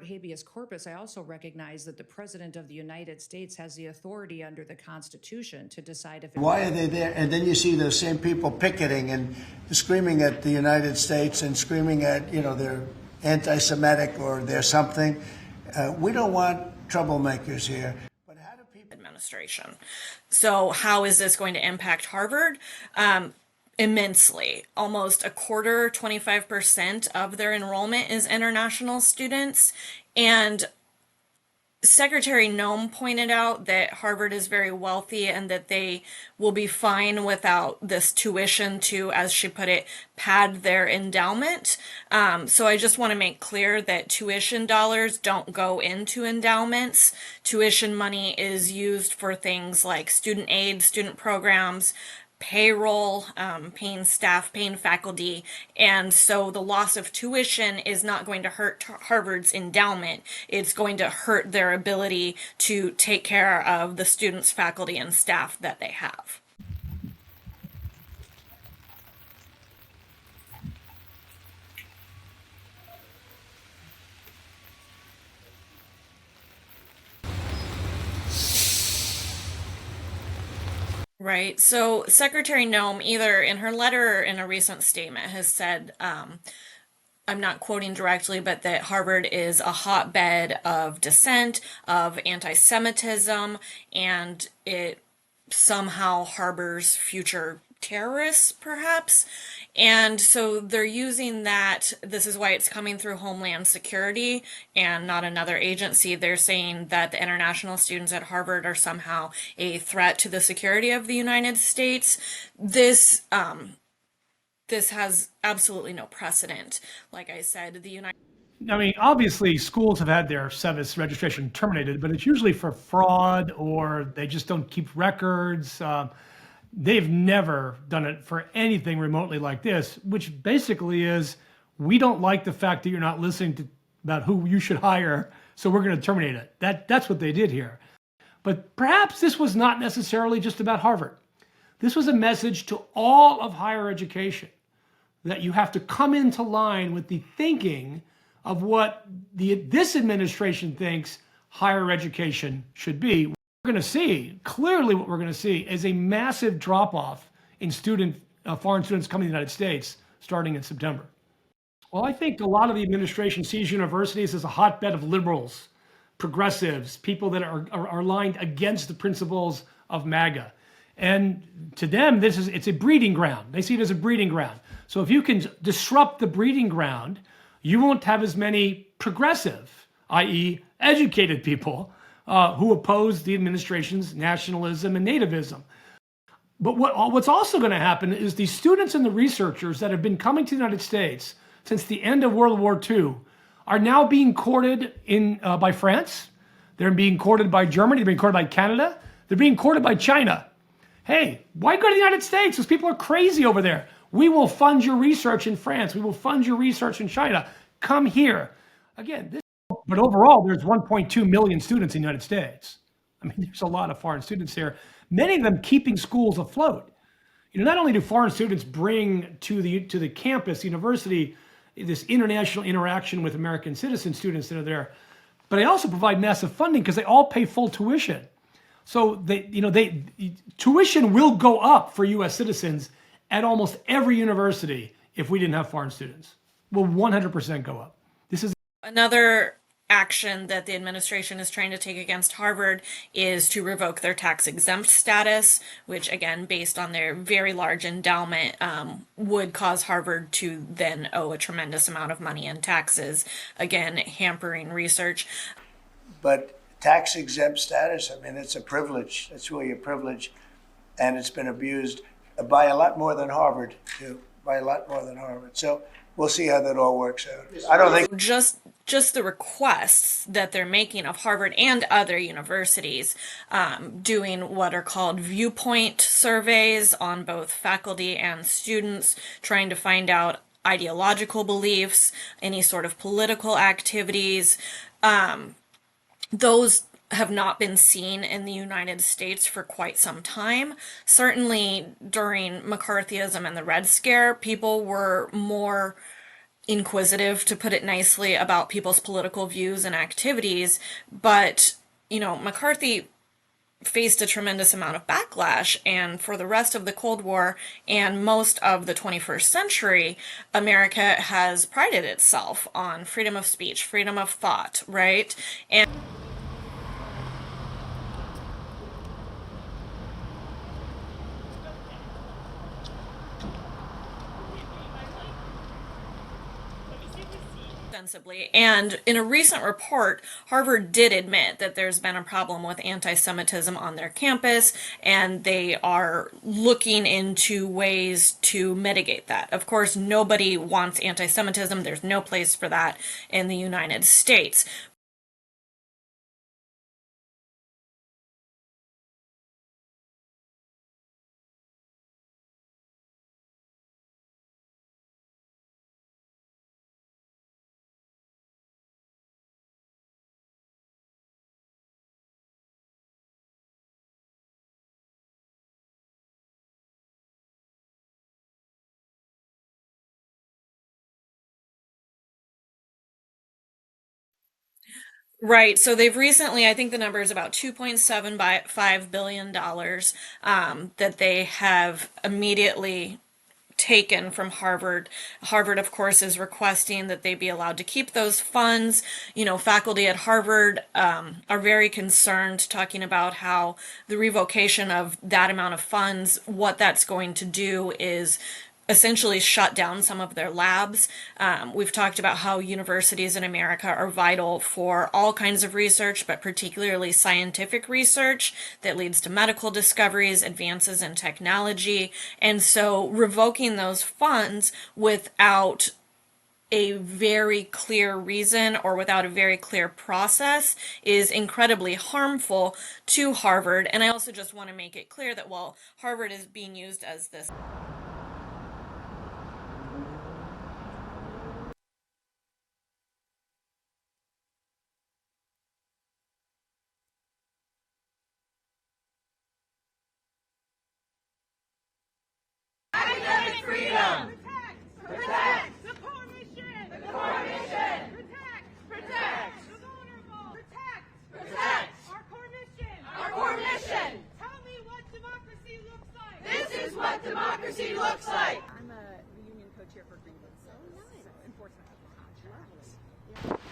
habeas corpus, I also recognize that the President of the United States has the authority under the Constitution to decide if... Why are they there? And then you see those same people picketing and screaming at the United States and screaming at, they're anti-Semitic or they're something. We don't want troublemakers here. But how do people... Administration. So how is this going to impact Harvard? Immensely. Almost a quarter, 25% of their enrollment is international students. And Secretary Noem pointed out that Harvard is very wealthy and that they will be fine without this tuition to, as she put it, pad their endowment. So I just want to make clear that tuition dollars don't go into endowments. Tuition money is used for things like student aid, student programs, payroll, paying staff, paying faculty, and so the loss of tuition is not going to hurt Harvard's endowment. It's going to hurt their ability to take care of the students, faculty, and staff that they have. Right. So Secretary Noem, either in her letter or in a recent statement, has said, I'm not quoting directly, but that Harvard is a hotbed of dissent, of anti-Semitism, and it somehow harbors future terrorists, perhaps. And so they're using that. This is why it's coming through Homeland Security and not another agency. They're saying that the international students at Harvard are somehow a threat to the security of the United States. This has absolutely no precedent. Like I said, obviously schools have had their SEVIS registration terminated, but it's usually for fraud or they just don't keep records. They've never done it for anything remotely like this, which basically is, we don't like the fact that you're not listening about who you should hire, so we're going to terminate it. That's what they did here. But perhaps this was not necessarily just about Harvard. This was a message to all of higher education that you have to come into line with the thinking of what this administration thinks higher education should be. We're going to see, clearly what we're going to see is a massive drop-off in foreign students coming to the United States starting in September. Well, I think a lot of the administration sees universities as a hotbed of liberals, progressives, people that are aligned against the principles of MAGA. And to them, it's a breeding ground. They see it as a breeding ground. So if you can disrupt the breeding ground, you won't have as many progressive, i.e. educated people, who oppose the administration's nationalism and nativism. But what's also going to happen is the students and the researchers that have been coming to the United States since the end of World War II are now being courted by France. They're being courted by Germany. They're being courted by Canada. They're being courted by China. Hey, why go to the United States? Those people are crazy over there. We will fund your research in France. We will fund your research in China. Come here. Again, but overall, there's 1.2 million students in the United States. I mean, there's a lot of foreign students here, many of them keeping schools afloat. Not only do foreign students bring to the campus, university, this international interaction with American citizen students that are there, but they also provide massive funding because they all pay full tuition. So tuition will go up for U.S. citizens at almost every university if we didn't have foreign students. Will 100% go up. This is another action that the administration is trying to take against Harvard is to revoke their tax-exempt status, which, again, based on their very large endowment, would cause Harvard to then owe a tremendous amount of money in taxes, again, hampering research. But tax-exempt status, it's a privilege. It's really a privilege, and it's been abused by a lot more than Harvard, too, by a lot more than Harvard. So we'll see how that all works out. I don't think... Just the requests that they're making of Harvard and other universities, doing what are called viewpoint surveys on both faculty and students, trying to find out ideological beliefs, any sort of political activities. Those have not been seen in the United States for quite some time. Certainly during McCarthyism and the Red Scare, people were more inquisitive, to put it nicely, about people's political views and activities. But, McCarthy faced a tremendous amount of backlash, and for the rest of the Cold War and most of the 21st century, America has prided itself on freedom of speech, freedom of thought, right? And extensively. And in a recent report, Harvard did admit that there's been a problem with anti-Semitism on their campus, and they are looking into ways to mitigate that. Of course, nobody wants anti-Semitism. There's no place for that in the United States. Right. So they've recently, I think the number is about $2.75 billion that they have immediately taken from Harvard. Harvard, of course, is requesting that they be allowed to keep those funds. Faculty at Harvard are very concerned, talking about how the revocation of that amount of funds, what that's going to do is essentially shut down some of their labs. We've talked about how universities in America are vital for all kinds of research, but particularly scientific research that leads to medical discoveries, advances in technology. And so revoking those funds without a very clear reason or without a very clear process is incredibly harmful to Harvard. And I also just want to make it clear that while Harvard is being used as this academic freedom! Protect! The core mission! The core mission! Protect! Protect! The vulnerable! Protect! Protect! Our core mission! Our core mission! Tell me what democracy looks like! This is what democracy looks like! I'm the union co-chair for Greenwood, so enforcement of the contract.